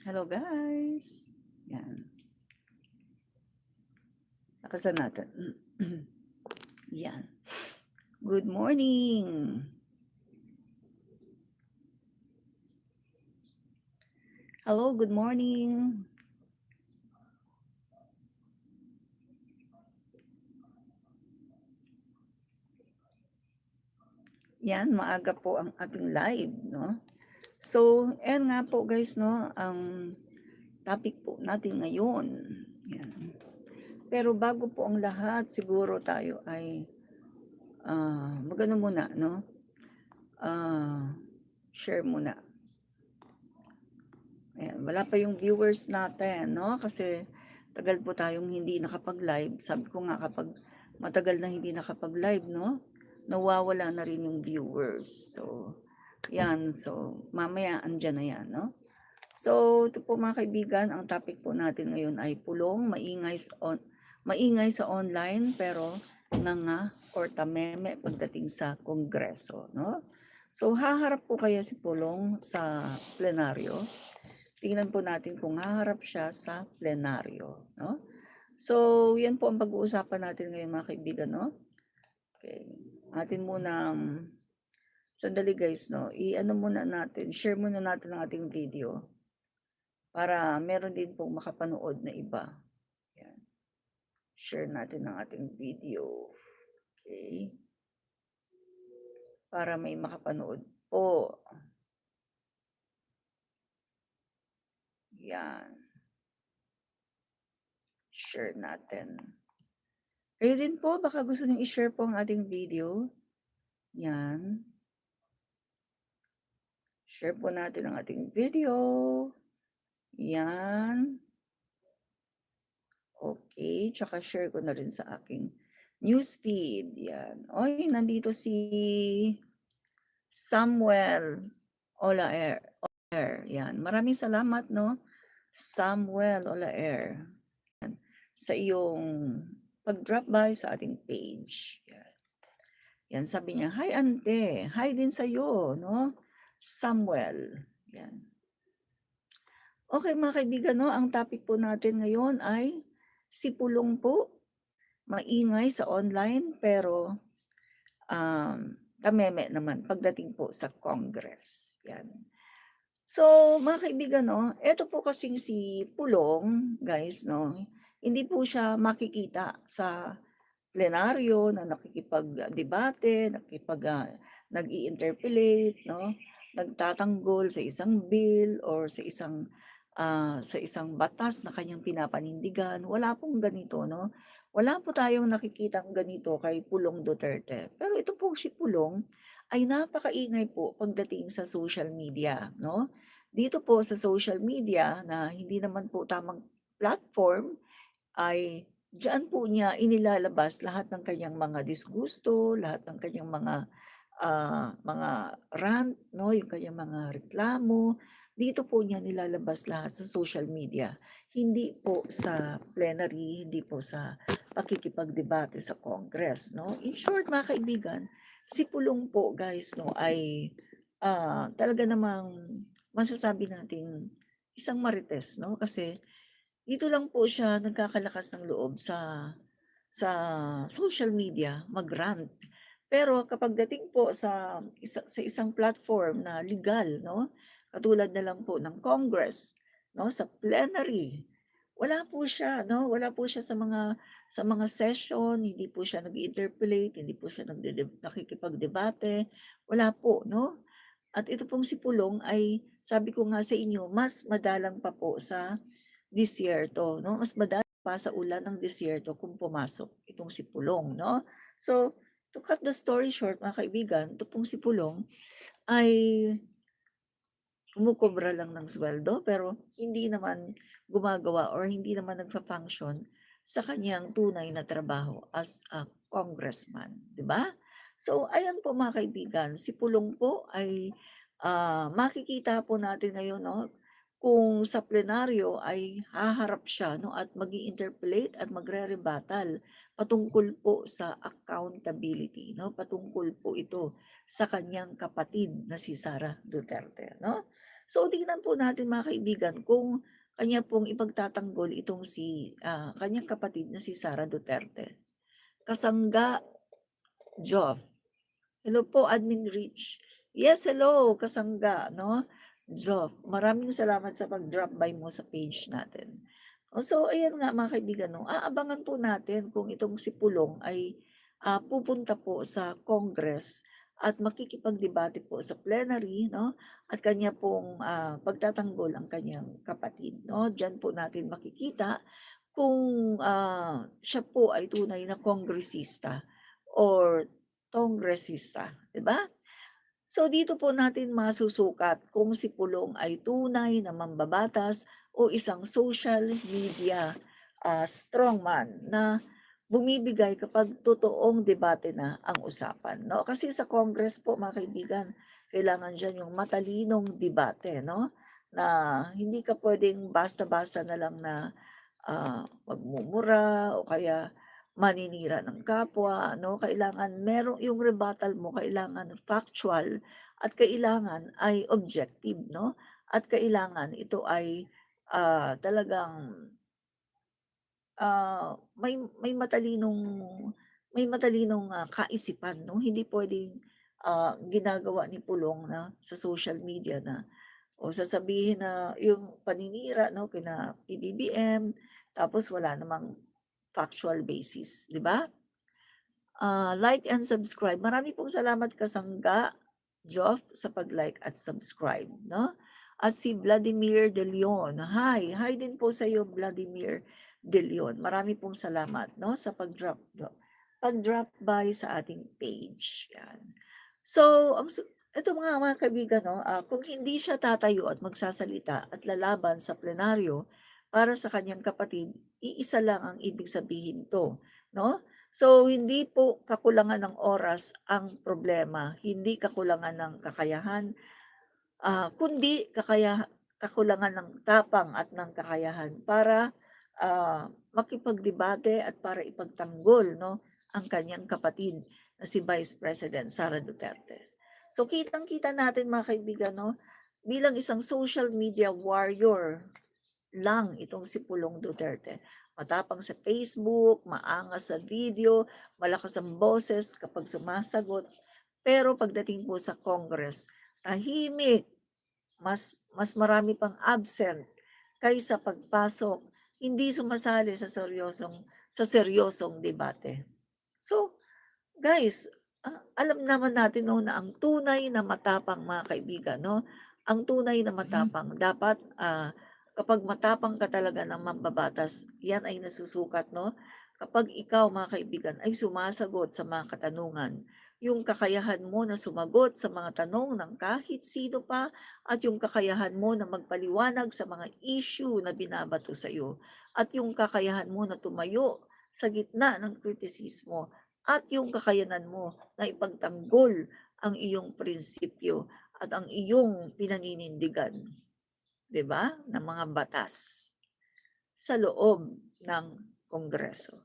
Hello guys. Yan. Nakasan natin. Yan. Good morning. Hello, good morning. Yan, maaga po ang ating live, no? So, ayan nga po guys, no, ang topic po natin ngayon. Yan. Pero bago po ang lahat, siguro tayo ay magano muna, no? Share muna. Ayan, wala pa yung viewers natin, no? Kasi tagal po tayong hindi nakapag-live. Sabi ko nga kapag matagal na hindi nakapag-live, no? Nawawala na rin yung viewers. So, yan. So, mamaya andyan na yan, no? So, ito po mga kaibigan, ang topic po natin ngayon ay pulong, maingay sa online, pero nga or tameme pagdating sa kongreso, no? So, haharap po kaya si Pulong sa plenaryo? Tingnan po natin kung haharap siya sa plenaryo, no? So, yan po ang pag-uusapan natin ngayon mga kaibigan, no? Okay. Atin muna, sandali guys, no? I-ano muna natin, share muna natin ang ating video para meron din pong makapanood na iba. Yan. Share natin ang ating video. Okay. Para may makapanood po. Yan. Share natin. Kayo din po, baka gusto nyo i-share po ang ating video. Yan. Share po natin ang ating video. Yan. Okay, tsaka share ko na rin sa aking newsfeed. Yan. Oy, nandito si Samuel Olaer. Yan. Maraming salamat, no? Samuel Olaer. Yan. Sa iyong pag-drop by sa ating page. Yan. Yan, sabi niya, hi ante, hi din sa'yo, no? Samuel. Yan. Okay mga kaibigan, no, ang topic po natin ngayon ay si Pulong po, maingay sa online pero tameme naman pagdating po sa Congress. Yan. So mga kaibigan, no, eto po kasing si Pulong, guys, no, hindi po siya makikita sa plenaryo na nakikipagdebate, nag-i-interpellate, no, nagtatanggol sa isang bill or sa isang batas na kanyang pinapanindigan. Wala pong ganito, no? Wala po tayong nakikitang ganito kay Pulong Duterte. Pero ito po si Pulong ay napakaingay po pagdating sa social media, no? Dito po sa social media na hindi naman po tamang platform ay diyan po niya inilalabas lahat ng kanyang mga disgusto, lahat ng kanyang mga rant, no, yung kanyang mga reklamo. Dito po niya nilalabas lahat sa social media. Hindi po sa plenary, hindi po sa pakikipagdebate sa Congress, no. In short, mga kaibigan, si Pulong po, guys, no, ay talaga namang masasabi nating isang marites, no, kasi dito lang po siya nagkakalakas ng loob sa social media mag-rant. Pero kapag dating po sa isang platform na legal, no, katulad na lang po ng Congress, no, sa plenary, wala po siya, no, wala po siya sa mga session, hindi po siya nag-interpellate, hindi po siya nakikipagdebate, wala po, no. At ito pong si Pulong ay sabi ko nga sa inyo, mas madalang pa po sa disyerto, no? Mas madalang pa sa ulan ng disyerto kung pumasok itong si Pulong, no? So, to cut the story short, mga kaibigan, ito pong si Pulong ay kumukobra lang ng sweldo pero hindi naman gumagawa or hindi naman nagfa-function sa kanyang tunay na trabaho as a congressman, 'di ba? So ayan po mga kaibigan, si Pulong po ay makikita po natin ngayon, no, kung sa plenaryo ay haharap siya, no, at magi-interpellate at magre-rebuttal patungkol po sa accountability, no, patungkol po ito sa kanyang kapatid na si Sara Duterte, no. So tingnan po natin mga kaibigan kung kanya pong ipagtatanggol itong si, kanyang kapatid na si Sara Duterte. Kasangga Joff. Hello po, Admin Rich. Yes, hello, kasangga, no? Joff, maraming salamat sa pag-drop by mo sa page natin. So, ayan nga mga kaibigan, no? Aabangan po natin kung itong si Pulong ay pupunta po sa Congress at makikipagdebate po sa plenary, no? At kanya pong pagtatanggol ang kanyang kapatid, no? Diyan po natin makikita kung siya po ay tunay na kongresista or tongresista, 'di ba? So dito po natin masusukat kung si Pulong ay tunay na mambabatas o isang social media strongman na bumibigay kapag totoong debate na ang usapan, no? Kasi sa Congress po mga kaibigan, kailangan diyan yung matalinong debate, no? Na hindi ka pwedeng basta-basta na lang na magmumura o kaya maninira ng kapwa, no? Kailangan merong yung rebuttal mo kailangan factual at kailangan ay objective, no? At kailangan ito ay talagang may matalinong kaisipan, no? Hindi puwedeng ginagawa ni Pulong na sa social media na o sasabihin na yung paninira, no, kina PBBM tapos wala namang factual basis, 'di ba? Like and subscribe. Marami pong salamat kasangga, Joff, sa pag-like at subscribe, no? At si Vladimir De Leon, hi din po sa iyo Vladimir De Leon. Marami pong salamat, no, sa pag-drop by sa ating page, yan. So, ito mga kaibigan, no, kung hindi siya tatayo at magsasalita at lalaban sa plenaryo para sa kanyang kapatid, iisa lang ang ibig sabihin 'to, no? So, hindi po kakulangan ng oras ang problema, hindi kakulangan ng kakayahan, kundi kakulangan ng tapang at ng kakayahan para makipagdebate at para ipagtanggol, no, ang kanyang kapatid na si Vice President Sara Duterte. So, kitang-kita natin mga kaibigan, no, bilang isang social media warrior lang itong si Pulong Duterte. Matapang sa Facebook, maangas sa video, malakas ang boses kapag sumasagot. Pero pagdating po sa Congress, tahimik, mas marami pang absent kaysa pagpasok, hindi sumasali sa seryosong debate. So, guys, alam naman natin, 'no, na ang tunay na matapang mga kaibigan, 'no, ang tunay na matapang dapat, kapag matapang ka talaga ng mambabatas, 'yan ay nasusukat, 'no, kapag ikaw mga kaibigan ay sumasagot sa mga katanungan. Yung kakayahan mo na sumagot sa mga tanong ng kahit sino pa at yung kakayahan mo na magpaliwanag sa mga issue na binabato sa iyo at yung kakayahan mo na tumayo sa gitna ng kritisismo at yung kakayanan mo na ipagtanggol ang iyong prinsipyo at ang iyong pinaninindigan, 'di ba, ng mga batas sa loob ng Kongreso.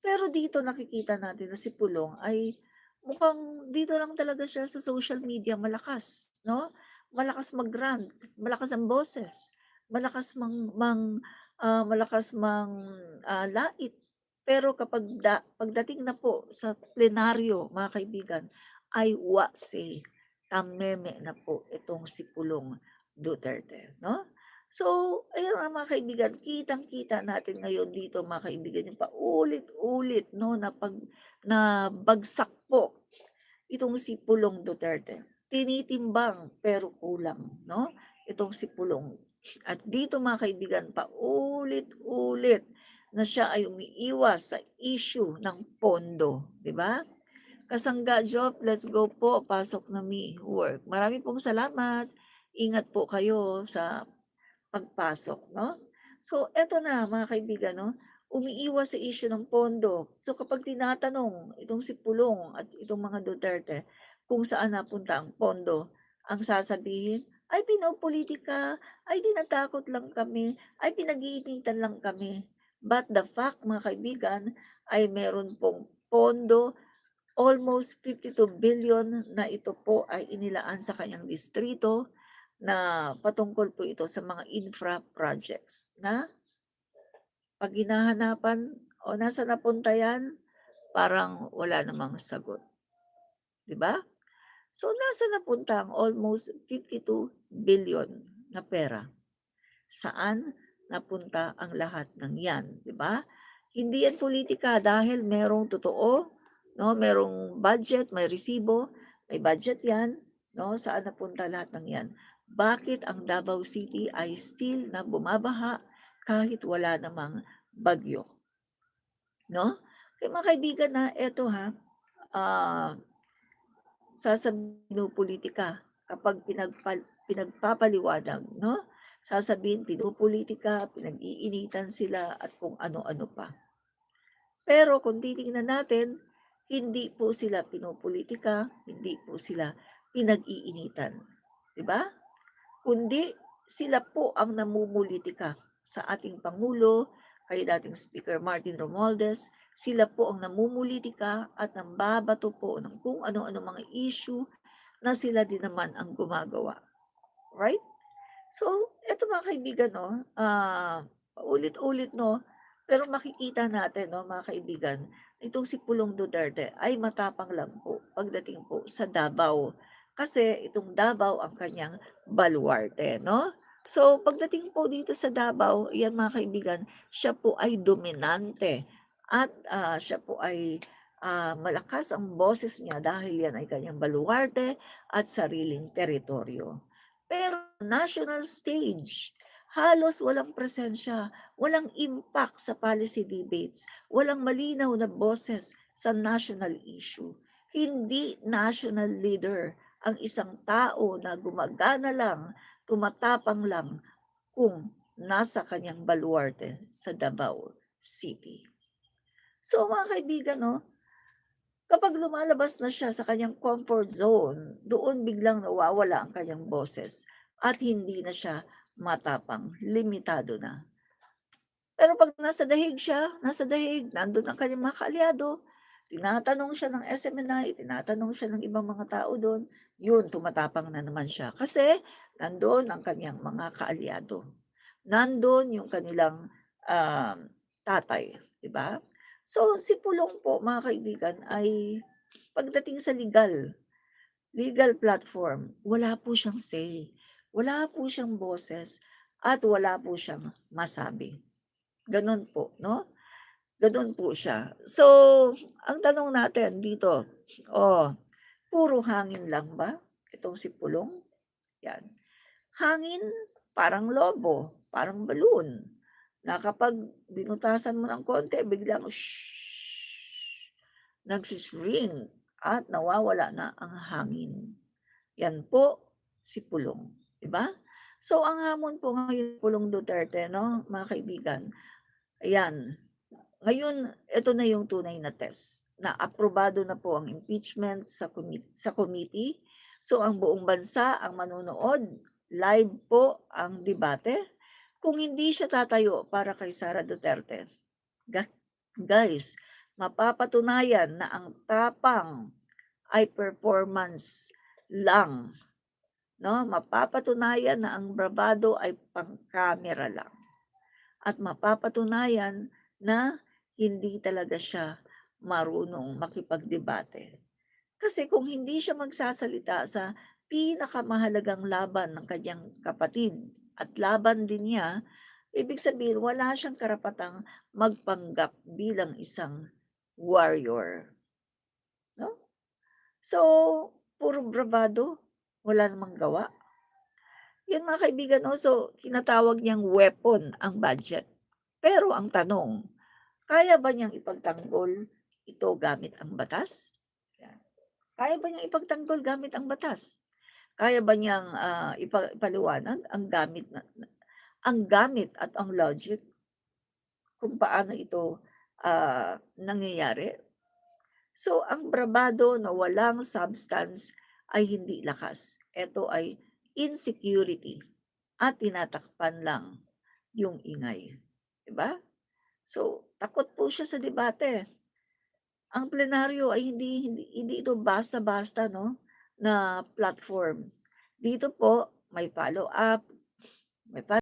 Pero dito nakikita natin na si Pulong ay mukhang dito lang talaga siya sa social media malakas, 'no? Malakas mag-rant, malakas ang boses, malakas lait. Pero pagdating na po sa plenaryo mga kaibigan, ay wase, tameme na po itong si Pulong Duterte, no? So, ayun nga mga kaibigan, kitang-kita natin ngayon dito mga kaibigan, yung paulit-ulit 'no, na bagsak po itong si Pulong Duterte. Tinitimbang pero kulang 'no, itong si Pulong. At dito mga kaibigan, paulit-ulit na siya ay umiiwas sa issue ng pondo, 'di ba? Kasangga job, let's go po, pasok na work. Marami pong salamat. Ingat po kayo sa pagpasok, 'no? So eto na mga kaibigan, 'no, umiiwas sa issue ng pondo. So kapag tinatanong itong si Pulong at itong mga Duterte kung saan napunta ang pondo, ang sasabihin, "Ay pinopolitika, ay tinatakot lang kami, ay pinag-iinitan lang kami." But the fact mga kaibigan ay meron pong pondo, almost 52 billion na ito po ay inilaan sa kanyang distrito na patungkol po ito sa mga infra projects na 'pag hinahanapan o nasaan napunta 'yan, parang wala namang sagot, 'di ba? So, nasaan napunta ang almost 52 billion na pera? Saan napunta ang lahat ng 'yan, 'di ba? Hindi 'yan pulitika dahil merong totoo, 'no, merong budget, may resibo, may budget 'yan, 'no, saan napunta lahat ng 'yan. Bakit ang Davao City ay still na bumabaha kahit wala namang bagyo, 'no? Kaya mga kaibigan na eto ha, ah sasabihin pinopolitika kapag pinagpapaliwanag 'no? Sasabihin pinopolitika, pinag-iinitan sila at kung ano-ano pa. Pero kung titingnan natin, hindi po sila pinopolitika, hindi po sila pinag-iinitan, 'di ba? Kundi sila po ang namumulitika sa ating pangulo, kay dating Speaker Martin Romualdez, sila po ang namumulitika at nambabato po ng kung ano-ano mga issue na sila din naman ang gumagawa, right? So, eto mga kaibigan 'no, paulit-ulit 'no, pero makikita natin 'no mga kaibigan, itong si Pulong Duterte ay matapang lang po pagdating po sa Davao. Kasi itong Davao ang kanyang baluarte 'no. So, pagdating po dito sa Davao, 'yan mga kaibigan, siya po ay dominante at, siya po ay, malakas ang boses niya dahil 'yan ay kanyang baluarte at sariling teritoryo. Pero national stage, halos walang presensya, walang impact sa policy debates, walang malinaw na boses sa national issue. Hindi national leader ang isang tao na gumagana lang, tumatapang lang kung nasa kanyang baluarte sa Davao City. So mga kaibigan 'no, kapag lumalabas na siya sa kanyang comfort zone, doon biglang nawawala ang kanyang boses at hindi na siya matapang, limitado na. Pero 'pag nasa dahig, nandun ang kanyang mga kaalyado, tinatanong siya ng SMNI, tinatanong siya ng ibang mga tao dun, yun tumatapang na naman siya. Kasi nandun ang kanyang mga kaalyado. Nandun yung kanilang, tatay, 'di ba? So, si Pulong po mga kaibigan ay pagdating sa legal platform, wala po siyang say, wala po siyang boses, at wala po siyang masabi. Gano'n po 'no, gano'n po siya. So, ang tanong natin dito, oh, puro hangin lang ba itong si Pulong? 'Yan. Hangin, parang lobo, parang balloon, na kapag binutasan mo ng konti biglang nagsi-shrink at nawawala na ang hangin. 'Yan po si Pulong, 'di ba? So, ang hamon po ngayon Pulong Duterte 'no, mga kaibigan, ayan, ngayon ito na yung tunay na test, na aprobado na po ang impeachment sa committee. So, ang buong bansa ang manonood, live po ang debate. Kung hindi siya tatayo para kay Sara Duterte, ga guys, mapapatunayan na ang tapang ay performance lang, 'no? Mapapatunayan na ang bravado ay pangkamera lang at mapapatunayan na hindi talaga siya marunong makipagdebate. Kasi kung hindi siya magsasalita sa pinakamahalagang laban ng kanyang kapatid at laban din niya, ibig sabihin wala siyang karapatang magpanggap bilang isang warrior, 'no? So, puro bravado, wala namang gawa. 'Yan mga kaibigan 'no, so tinatawag niyang weapon ang budget. Pero ang tanong, kaya ba niyang ipagtanggol ito gamit ang batas? Yan. Kaya ba niyang ipagtanggol gamit ang batas? Kaya ba niyang, ipaliwanag ang gamit at ang logic kung paano ito, nangyayari? So, ang bravado na walang substance ay hindi lakas. Ito ay insecurity at tinatakpan lang yung ingay, 'di ba? So, takot po siya sa debate. Ang plenaryo ay hindi hindi hindi ito basta-basta 'no, na platform. Dito po may follow-up, may